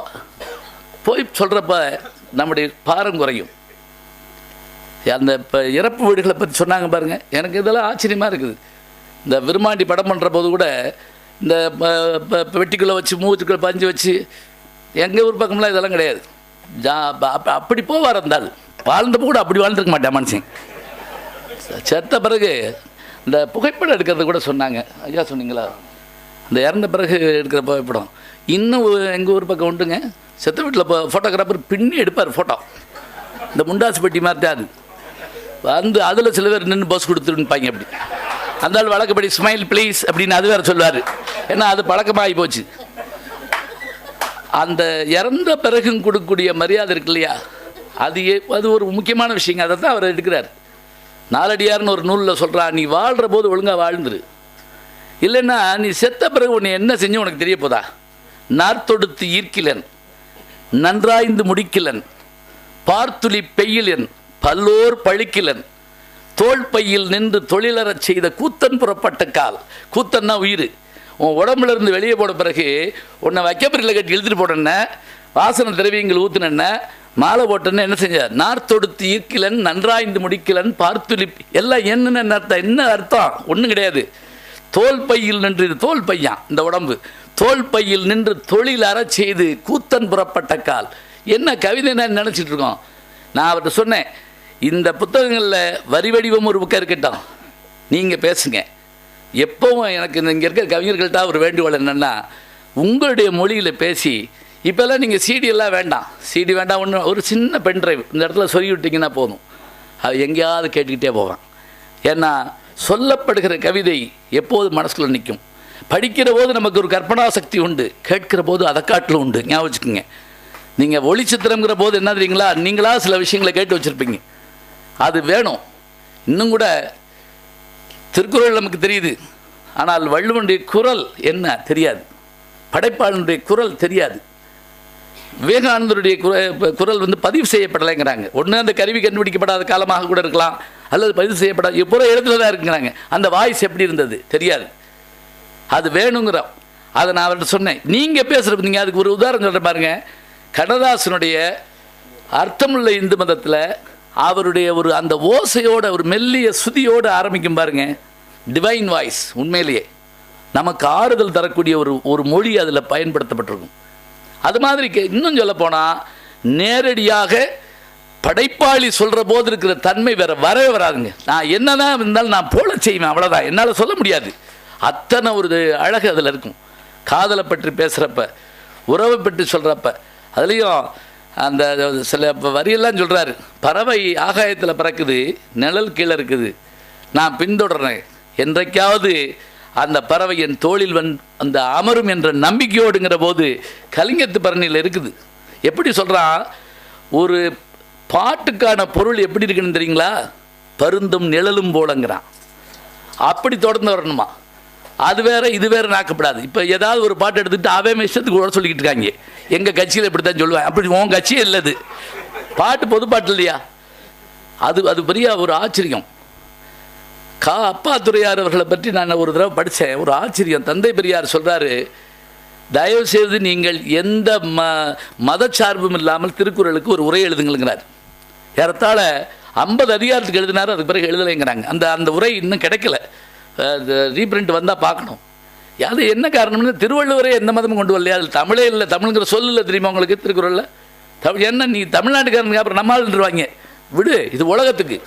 போய் சொல்கிறப்ப நம்முடைய பாரம் குறையும். அந்த இப்போ இறப்பு வீடுகளை பற்றி சொன்னாங்க பாருங்கள், எனக்கு இதெல்லாம் ஆச்சரியமாக இருக்குது. இந்த விருமாண்டி படம் பண்ணுற போது கூட இந்த வெட்டிக்குள்ளே வச்சு மூச்சுக்குள்ளே பஞ்சு வச்சு, எங்கள் ஊர் பக்கம்லாம் இதெல்லாம் கிடையாது. அப்படி போவார் அந்த ஆள். வாழ்ந்தப்போ கூட அப்படி வாழ்ந்துருக்க மாட்டேன் மனுஷன். செத்த பிறகு இந்த புகைப்படம் எடுக்கிறது கூட சொன்னாங்க. ஐயா சொன்னீங்களா? இந்த இறந்த பிறகு எடுக்கிற புகைப்படம் இன்னும் எங்கள் ஊர் பக்கம் உண்டுங்க. செத்த வீட்டில் ஃபோட்டோகிராஃபர் பின்னி எடுப்பார் ஃபோட்டோ, இந்த முண்டாசு பெட்டி மாதிரி தான் அது வந்து. அதில் சில பேர் நின்று பஸ் கொடுத்துருப்பாங்க. அப்படி அந்த ஆள் வழக்கப்படி ஸ்மைல் ப்ளீஸ் அப்படின்னு அது வேறு சொல்லுவார். ஏன்னா அது பழக்கமாகி போச்சு. அந்த இறந்த பிறகும் கொடுக்கக்கூடிய மரியாதை இருக்கு இல்லையா, அது ஒரு முக்கியமான விஷயங்க. அதை தான் அவர் எடுக்கிறார். நாலடியார்னு ஒரு நூலில் சொல்கிறான், நீ வாழ்கிற போது ஒழுங்காக வாழ்ந்துரு, இல்லைன்னா நீ செத்த பிறகு உன்னை என்ன செஞ்சு உனக்கு தெரிய போதா? நார்த்தொடுத்து ஈர்க்கிலன், நன்றாய்ந்து முடிக்கிலன், பார்த்துளி பெய்யிலன், பல்லோர் பழிக்கிலன், தோல் பையில் நின்று தொழிலறச் செய்த கூத்தன் புறப்பட்ட கால். கூத்தன்னா உயிர். உன் உடம்புல இருந்து வெளியே போன பிறகு உன்னை வைக்கப்பரில் கட்டி இழுத்துட்டு போட்டேன்ன, வாசனை திரவியங்கள் ஊற்றுனேன்ன, மாலை போட்டேன்னு என்ன செஞ்சார்? நார்த்தொடுத்து ஈர்க்கிலன், நன்றாய்ந்து முடிக்கிலன், பார்த்துளி எல்லாம் என்னென்ன அர்த்தம்? என்ன அர்த்தம்? ஒன்றும் கிடையாது. தோல் பையில் நின்று, தோல் பையான் இந்த உடம்பு, தோல் பையில் நின்று தொழில் அறச் செய்து கூத்தன் புறப்பட்ட கால். என்ன கவிதை நான் நினச்சிட்டு இருக்கோம். நான் அவர்கிட்ட சொன்னேன், இந்த புத்தகங்களில் வரி வடிவம் ஒரு புக்காக இருக்கட்டும், நீங்கள் பேசுங்க. எப்போவும் எனக்கு இங்கே இருக்கிற கவிஞர்கள்ட்ட ஒரு வேண்டுகோள் என்னென்னா, உங்களுடைய மொழியில் பேசி. இப்போல்லாம் நீங்கள் சிடியெல்லாம் வேண்டாம், சிடி வேண்டாம், ஒன்று ஒரு சின்ன பென் டிரைவ் இந்த இடத்துல சொல்லி விட்டிங்கன்னா போதும், அது எங்கேயாவது கேட்டுக்கிட்டே போவான். ஏன்னா சொல்லப்படுகிற கவிதை எப்போது மனசுக்குள்ள நிற்கும். படிக்கிற போது நமக்கு ஒரு கற்பனா சக்தி உண்டு, கேட்கிற போது அதை காட்டில் உண்டு. ஞாபகம் வச்சுக்கோங்க. நீங்கள் ஒளிச்சித்திரங்கிற போது என்ன தெரியுங்களா, நீங்களா சில விஷயங்களை கேட்டு வச்சுருப்பீங்க, அது வேணும். இன்னும் கூட திருக்குறள் நமக்கு தெரியுது, ஆனால் வள்ளுவனுடைய குரல் என்ன தெரியாது, படைப்பாளனுடைய குரல் தெரியாது, விவேகானந்தருடைய குரல் பதிவு செய்யப்படலைங்கிறாங்க. ஒன்று அந்த கருவி கண்டுபிடிக்கப்படாத காலமாக கூட இருக்கலாம், அல்லது பதிவு செய்யப்படாது, எப்போ இடத்துல தான் இருக்குங்கிறாங்க. அந்த வாய்ஸ் எப்படி இருந்தது தெரியாது, அது வேணுங்கிறோம். அதை நான் அவர்கிட்ட சொன்னேன். நீங்கள் பேசுகிறப்ப நீங்கள் அதுக்கு ஒரு உதாரணம் சொல்கிற பாருங்க. கண்ணதாசனுடைய அர்த்தமுள்ள இந்து மதத்தில் அவருடைய ஒரு அந்த ஓசையோட ஒரு மெல்லிய சுதியோடு ஆரம்பிக்கும் பாருங்க, டிவைன் வாய்ஸ். உண்மையிலேயே நமக்கு ஆறுதல் தரக்கூடிய ஒரு மொழி அதில் பயன்படுத்தப்பட்டிருக்கும். அது மாதிரி இன்னும் சொல்ல போனால் நேரடியாக படைப்பாளி சொல்கிற போது இருக்கிற தன்மை வரவே வராதுங்க. நான் என்னதான் இருந்தாலும் நான் போல செய்வேன், அவ்வளோதான். என்னால் சொல்ல முடியாது. அத்தனை ஒரு அழகு அதில் இருக்கும். காதலை பற்றி பேசுகிறப்ப, உறவை பற்றி சொல்கிறப்ப, அதுலேயும் அந்த சில வரியெல்லாம் சொல்கிறாரு. பறவை ஆகாயத்தில் பறக்குது, நிழல் கீழே இருக்குது, நான் பின்தொடர்றேன், என்றைக்காவது அந்த பறவை என் தோளில் அந்த அமரும் என்ற நம்பிக்கையோடுங்கிற போது கலிங்கத்து பரணியில் இருக்குது. எப்படி சொல்கிறான், ஒரு பாட்டுக்கான பொருள் எப்படி இருக்குன்னு தெரியுங்களா, பருந்தும் நிழலும் போலங்கிறான். அப்படி தொடர்ந்து வரணுமா, அது வேற இது வேற நாக்கப்படாது. இப்போ ஏதாவது ஒரு பாட்டு எடுத்துகிட்டு அவன் இஷ்டத்துக்கு கூட சொல்லிக்கிட்டு இருக்காங்க, எங்கள் கட்சியில் இப்படி தான் சொல்லுவேன். அப்படி உன் கட்சியே இல்லது, பாட்டு பொது பாட்டு இல்லையா? அது பெரிய ஒரு ஆச்சரியம். அப்பா துரையார் அவர்களை பற்றி நான் ஒரு தடவை படித்தேன், ஒரு ஆச்சரியம். தந்தை பெரியார் சொல்கிறாரு, தயவுசெய்து நீங்கள் எந்த மதச்சார்பும் இல்லாமல் திருக்குறளுக்கு ஒரு உரை எழுதுங்கிறார். ஏறத்தாழ 50 அதிகாரத்துக்கு எழுதினார், அதுக்கு பிறகு எழுதலைங்கிறாங்க. அந்த உரை இன்னும் கிடைக்கல, ரீப்ரிண்ட் வந்தால் பார்க்கணும். அது என்ன காரணம்னு, திருவள்ளுவரே எந்த மதமும் கொண்டு வரலையா, அது தமிழே இல்லை, தமிழுங்கிற சொல்லில் தெரியுமா உங்களுக்கு திருக்குறளில்? என்ன நீ தமிழ்நாட்டுக்காரனுக்கு அப்புறம் நம்மளுருவாங்க, விடு, இது உலகத்துக்கு.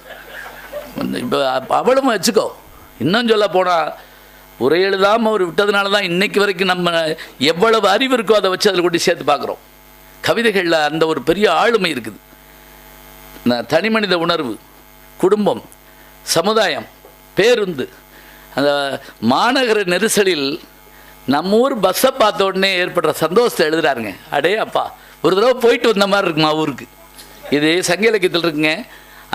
இப்போ அவளும் வச்சுக்கோ. இன்னும் சொல்ல போனால் உரை எழுதாமல் அவர் விட்டதுனால தான் இன்றைக்கு வரைக்கும் நம்ம எவ்வளவு அறிவு இருக்கோ அதை வச்சு அதில் கொண்டு சேர்த்து பார்க்குறோம். கவிதைகளில் அந்த ஒரு பெரிய ஆளுமை இருக்குது. தனிமனித உணர்வு, குடும்பம், சமுதாயம், பேருந்து, அந்த மாநகர நெரிசலில் நம்ம ஊர் பஸ்ஸை பார்த்த உடனே ஏற்படுற சந்தோஷத்தை எழுதுறாருங்க. அடே அப்பா, ஒரு தடவை போயிட்டு வந்த மாதிரி இருக்குமா ஊருக்கு. இது சங்க இலக்கியத்தில் இருக்குங்க.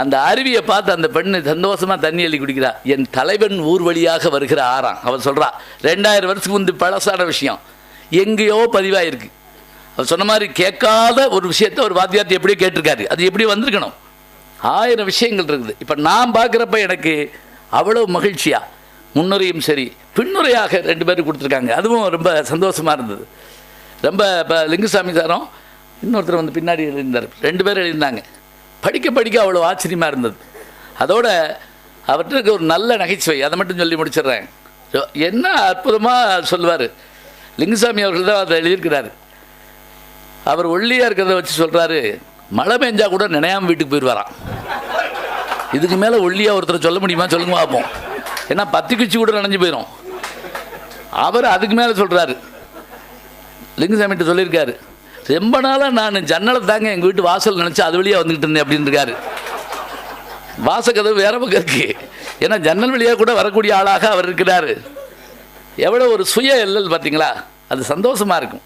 அந்த அருவியை பார்த்து அந்த பெண்ணு சந்தோஷமாக தண்ணி அள்ளி குடிக்கிறா. என் தலைவன் ஊர் வழியாக வருகிற ஆறான் அவன் சொல்கிறா. 2000 வருஷத்துக்கு முந்தி பழசான விஷயம் எங்கேயோ பதிவாயிருக்கு. அவர் சொன்ன மாதிரி கேட்காத ஒரு விஷயத்தை ஒரு வாத்தியார்த்தை எப்படியோ கேட்டிருக்காரு. அது எப்படி வந்திருக்கணும்? 1000 விஷயங்கள் இருக்குது. இப்போ நான் பார்க்குறப்ப எனக்கு அவ்வளோ மகிழ்ச்சியாக முன்னுரையும் சரி பின்னுரையாக 2 பேரும் கொடுத்துருக்காங்க. அதுவும் ரொம்ப சந்தோஷமாக இருந்தது. ரொம்ப இப்போ லிங்குசாமி சாரும் இன்னொருத்தர் வந்து பின்னாடி எழுதியிருந்தார், 2 பேர் எழுதியிருந்தாங்க. படிக்க படிக்க அவ்வளோ ஆச்சரியமாக இருந்தது. அதோட அவற்றுக்கு ஒரு நல்ல நகைச்சுவை, அதை மட்டும் சொல்லி முடிச்சிடுறேன். என்ன அற்புதமாக சொல்லுவார். லிங்குசாமி அவர்கள் தான் அதை எழுதியிருக்கிறாரு. அவர் ஒல்லியாக இருக்கிறத வச்சு சொல்கிறாரு, மழை பெஞ்சா கூட நினையாமல் வீட்டுக்கு போயிடுவாராம். இதுக்கு மேலே ஒல்லியாக ஒருத்தர் சொல்ல முடியுமா சொல்லுங்க பார்ப்போம். ஏன்னா 10 குச்சி கூட நனைஞ்சு போயிடும். அவர் அதுக்கு மேலே சொல்கிறாரு. லிங்குசாமிகிட்ட சொல்லியிருக்காரு, ரொம்ப நாளாக நான் ஜன்னலை தாங்க எங்கள் வீட்டு வாசல் நினச்சி அது வழியாக வந்துக்கிட்டு இருந்தேன் அப்படின்னு இருக்காரு. வாசக்கதவு வேற பக்கம் இருக்குது. ஏன்னா ஜன்னல் வழியாக கூட வரக்கூடிய ஆளாக அவர் இருக்கிறார். எவ்வளோ ஒரு சுய எல்லல் பார்த்தீங்களா? அது சந்தோஷமாக இருக்கும்.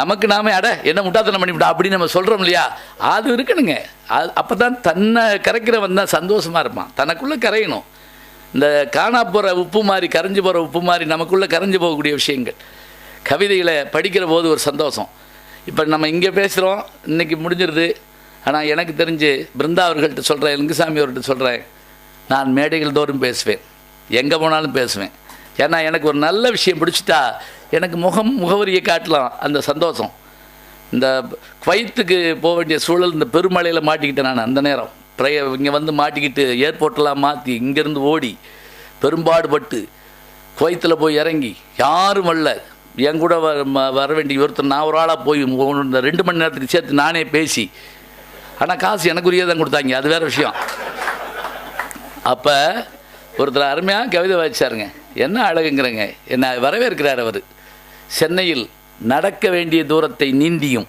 நமக்கு நாமே அட என்ன முட்டாத்தனம் பண்ணிவிட்டா அப்படின்னு நம்ம சொல்கிறோம் இல்லையா, அது இருக்கணுங்க. அப்போ தான் தன்னை கரைக்கிறவன் தான் சந்தோஷமாக இருப்பான். தனக்குள்ளே கரையணும். இந்த காணா போகிற உப்பு மாதிரி, கரைஞ்சி போகிற உப்பு மாதிரி நமக்குள்ளே கரைஞ்சி போகக்கூடிய விஷயங்கள் கவிதைகளை படிக்கிற போது ஒரு சந்தோஷம். இப்போ நம்ம இங்கே பேசுகிறோம், இன்றைக்கி முடிஞ்சிருது. ஆனால் எனக்கு தெரிஞ்சு பிருந்தா அவர்கள்ட்ட சொல்கிறேன், லிங்குசாமி அவர்கிட்ட சொல்கிறேன், நான் மேடைகள் தோறும் பேசுவேன், எங்கே போனாலும் பேசுவேன். ஏன்னா எனக்கு ஒரு நல்ல விஷயம் பிடிச்சிட்டா எனக்கு முகவரியை காட்டலாம் அந்த சந்தோஷம். இந்த குவைத்துக்கு போக வேண்டிய சூழல், இந்த பெருமழையில் மாட்டிக்கிட்டேன் நான். அந்த நேரம் இங்கே வந்து மாட்டிக்கிட்டு ஏர்போர்ட்டெல்லாம் மாற்றி இங்கேருந்து ஓடி பெரும்பாடுபட்டு குவைத்தில் போய் இறங்கி யாரும் வரல. என் கூட வர வேண்டிய ஒருத்தர் நான் ஒரு ஆளாக போய் 2 மணி நேரத்துக்கு சேர்த்து நானே பேசி, ஆனால் காசு எனக்குரிய தான் கொடுத்தாங்க, அது வேறு விஷயம். அப்போ ஒருத்தர் அருமையாக கவிதை வாசிச்சாருங்க. என்ன அழகுங்கிறங்க, என்ன வரவேற்கிறார் அவர். சென்னையில் நடக்க வேண்டிய தூரத்தை நீந்தியும்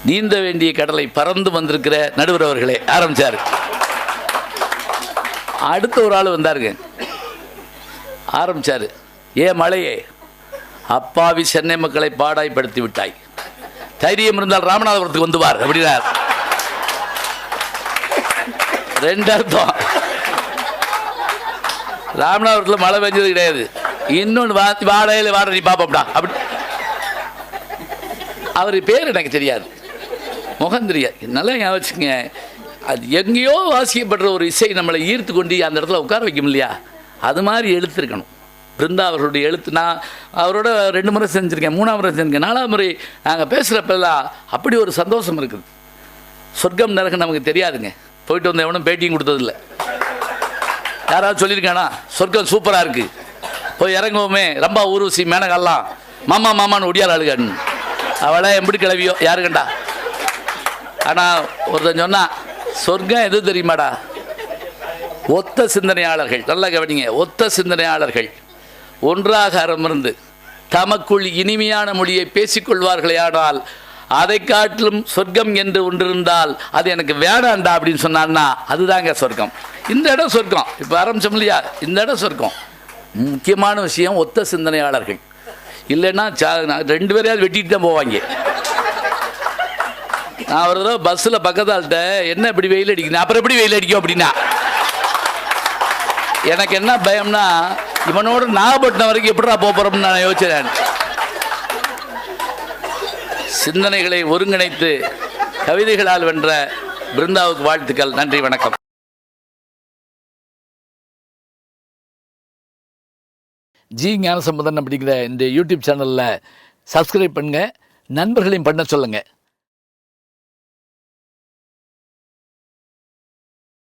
நீந்த வேண்டிய கடலை பறந்து வந்திருக்கிற நடுவர் அவர்களே ஆரம்பித்தார். அடுத்த ஒரு ஆள் வந்தாருங்க, ஆரம்பித்தார். மழையே, அப்பாவி சென்னை மக்களை பாடாய்படுத்தி விட்டாய், தைரியம் இருந்தால் ராமநாதபுரத்துக்கு வந்து வார் அப்படின்னார். 2 அர்த்தம். ராமநாதபுரத்தில் மழை பெஞ்சது கிடையாது. இன்னொன்று வாடையில் வாட நீ பாப்பா அப்படி. அவர் பேர் எனக்கு தெரியாது, முகம் தெரியாது. நல்லா ஞாபகம் வச்சுக்கங்க. அது எங்கேயோ வாசிக்கப்படுற ஒரு இசை நம்மளை ஈர்த்து கொண்டு அந்த இடத்துல உட்கார வைக்கும் இல்லையா, அது மாதிரி எழுத்துருக்கணும். பிருந்தா அவர்களுடைய எழுத்து நான் அவரோட 2 முறை செஞ்சுருக்கேன், 3ஆம் முறை செஞ்சுருக்கேன், 4ஆம் முறை நாங்கள் பேசுகிறப்பெல்லாம் அப்படி ஒரு சந்தோஷம் இருக்குது. சொர்க்கம் நரகம் நமக்கு தெரியாதுங்க. போயிட்டு வந்த எவனும் பேட்டியும் கொடுத்ததில்லை. யாராவது சொல்லியிருக்கானா சொர்க்கம் சூப்பராக இருக்குது, போய் இறங்குவோமே, ரொம்ப ஊர்வசி மேனகெல்லாம் மாமா மாமான்னு ஒடியார் ஆளுகான்னு, அவளை எப்படி கிளவியோ யாரு கண்டா. ஆனால் ஒருத்தன் சொன்னான், சொர்க்கம் எது தெரியுமாடா, ஒத்த சிந்தனையாளர்கள், நல்லா கவனிங்க, ஒத்த சிந்தனையாளர்கள் ஒன்றாக அமர்ந்து தமக்குள் இனிமையான மொழியை பேசிக்கொள்வார்களே, ஆனால் அதை காட்டிலும் சொர்க்கம் என்று ஒன்றிருந்தால் அது எனக்கு வேணாண்டா அப்படின்னு சொன்னான்னா அதுதாங்க சொர்க்கம். இந்த இடம் சொர்க்கம். இப்போ ஆரம்பிச்சோம் இல்லையா, இந்த இடம் சொர்க்கம். முக்கியமான விஷயம் ஒத்த சிந்தனையாளர்கள். இல்லைன்னா 2 பேரையாவது வெட்டிட்டு தான் போவாங்க. நான் ஒரு தடவை பஸ்ஸில் பக்கத்தால்கிட்ட என்ன இப்படி வெயில் அடிக்கணும், அப்புறம் எப்படி வெயில் அடிக்கும் அப்படின்னா, எனக்கு என்ன பயம்னா இவனோட நாகப்பட்டினம் வரைக்கும் எப்படா போகிறோம்னு நான் யோசிச்சேன். சிந்தனைகளை ஒருங்கிணைத்து கவிதைகளால் வென்ற பிருந்தாவுக்கு வாழ்த்துக்கள். நன்றி, வணக்கம். ஜி ஞானசம்பந்தன் அப்படிங்கிற இந்த யூடியூப் சேனலில் சப்ஸ்கிரைப் பண்ணுங்கள், நண்பர்களையும் பண்ண சொல்லுங்கள்.